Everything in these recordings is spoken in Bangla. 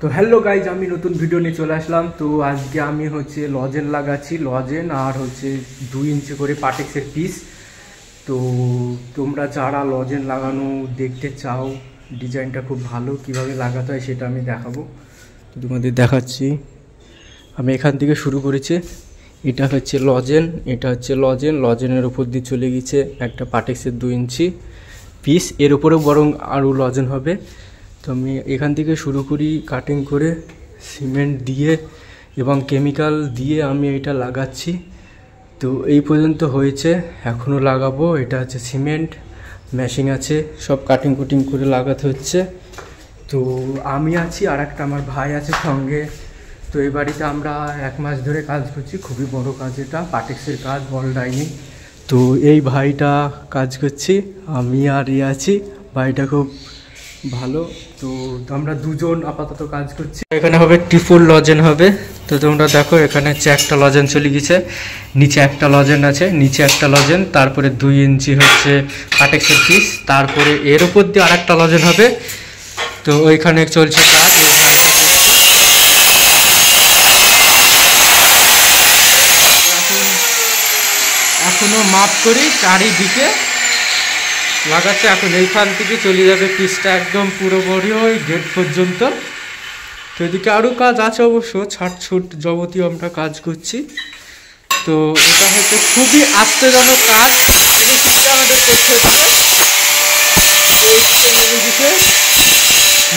তো হ্যালো গাইজ, আমি নতুন ভিডিও নিয়ে চলে আসলাম। তো আজকে আমি লজেন লাগাচ্ছি, লজেন আর 2 ইঞ্চি করে পাটেক্সের পিস। তো তোমরা যারা লজেন লাগানো দেখতে চাও, ডিজাইনটা খুব ভালো, কিভাবে লাগাতে হয় সেটা আমি দেখাবো। তো তোমাদের দেখাচ্ছি। আমি এখান থেকে শুরু করেছি। এটা হচ্ছে লজেন, এটা হচ্ছে লজেন। লজেনের উপর দিয়ে চলে গেছে একটা পাটেক্সের 2 ইঞ্চি পিস, এর উপরেও বরং আরও লজেন হবে। তো আমি এখান থেকে শুরু করি, কাটিং করে সিমেন্ট দিয়ে এবং কেমিক্যাল দিয়ে আমি এটা লাগাচ্ছি। তো এই পর্যন্ত হয়েছে, এখনও লাগাবো। এটা হচ্ছে সিমেন্ট, মেশিং আছে, সব কাটিং কুটিং করে লাগাতে হচ্ছে। তো আমি আছি, আর একটা আমার ভাই আছে সঙ্গে। তো এই বাড়িতে আমরা 1 মাস ধরে কাজ করছি, খুবই বড় কাজ, এটা পাটেক্সের কাজ, ওয়াল ডাইনিং। তো এই ভাইটা কাজ করছি, আমি আর আছি। ভাইটা খুব ভালো। তো আমরা দুজন আপাতত কাজ করছি। এখানে হবে ট্রিপল লজেন হবে। তো তোমরা দেখো, এখানে হচ্ছে একটা লজেন চলে গেছে, নিচে একটা লজেন আছে, নিচে একটা লজেন, তারপরে 2 ইঞ্চি হচ্ছে পাটেক্সের পিস, তারপরে এর উপর দিয়ে আর একটা লজেন হবে। তো ওইখানে চলছে কাজ, এই ভাইটা এখনো মাপ করি, চারিদিকে লাগাচ্ছে। এখন এইখান থেকে চলে যাবে পিসটা একদম পুরোপুরি ওই গেট পর্যন্ত। তো এদিকে আরও কাজ আছে অবশ্য, ছাটছুট যাবতীয় আমরা কাজ করছি। তো এটা হচ্ছে খুবই আশ্চর্যজনক কাজ, আমাদের করতে হচ্ছে।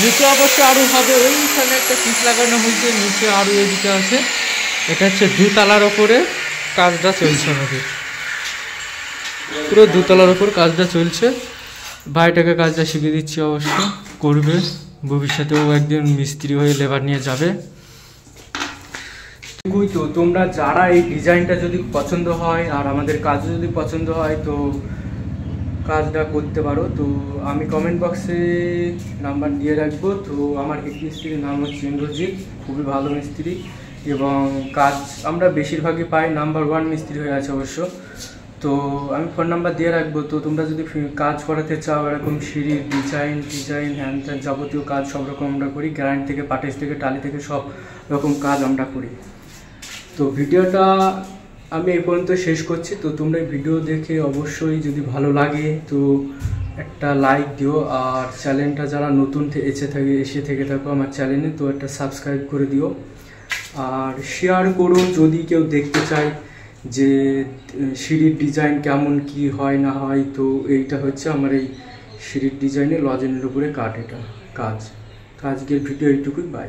নিচে অবশ্য আরও হবে, ওইখানে একটা পিস লাগানো হয়েছে, নিচে আরও এদিকে আছে। এটা হচ্ছে 2 তলার ওপরে কাজটা চলছে আমাদের, পুরো 2 তলার ওপর কাজটা চলছে। ভাইটাকে কাজটা শিখিয়ে দিচ্ছি, অবশ্য করবে, ভবিষ্যতেও একদিন মিস্ত্রি হয়ে লেবার নিয়ে যাবে। তো তোমরা যারা এই ডিজাইনটা যদি পছন্দ হয় আর আমাদের কাজও যদি পছন্দ হয়, তো কাজটা করতে পারো। তো আমি কমেন্ট বক্সে নাম্বার দিয়ে রাখবো। তো আমার হেড মিস্ত্রির নাম হচ্ছে ইন্দ্রজিৎ, খুবই ভালো মিস্ত্রি, এবং কাজ আমরা বেশিরভাগই পাই, নাম্বার 1 মিস্ত্রি হয়ে আছে অবশ্য। তো আমি ফোন নাম্বার দিয়ে রাখবো। তো তোমরা যদি কাজ করাতে চাও, এরকম সিঁড়ির ডিজাইন হ্যান ত্যান যাবতীয় কাজ সব রকম আমরা করি, গ্রাইন্ড থেকে, পাটেক্স থেকে, টালি থেকে, সব রকম কাজ আমরা করি। তো ভিডিওটা আমি এই পর্যন্ত শেষ করছি। তো তোমরা এই ভিডিও দেখে অবশ্যই যদি ভালো লাগে তো একটা লাইক দিও, আর চ্যানেলটা যারা নতুন এসে থেকে থাকো আমার চ্যানেলে, তো একটা সাবস্ক্রাইব করে দিও, আর শেয়ার করো যদি কেউ দেখতে চায় যে সিঁড়ির ডিজাইন কেমন কি হয় না হয়। তো এইটা হচ্ছে আমার এই সিঁড়ির ডিজাইনে লজেনের উপরে কাজ। এটা কাজ, আজকের ভিডিও এইটুকুই, বাই।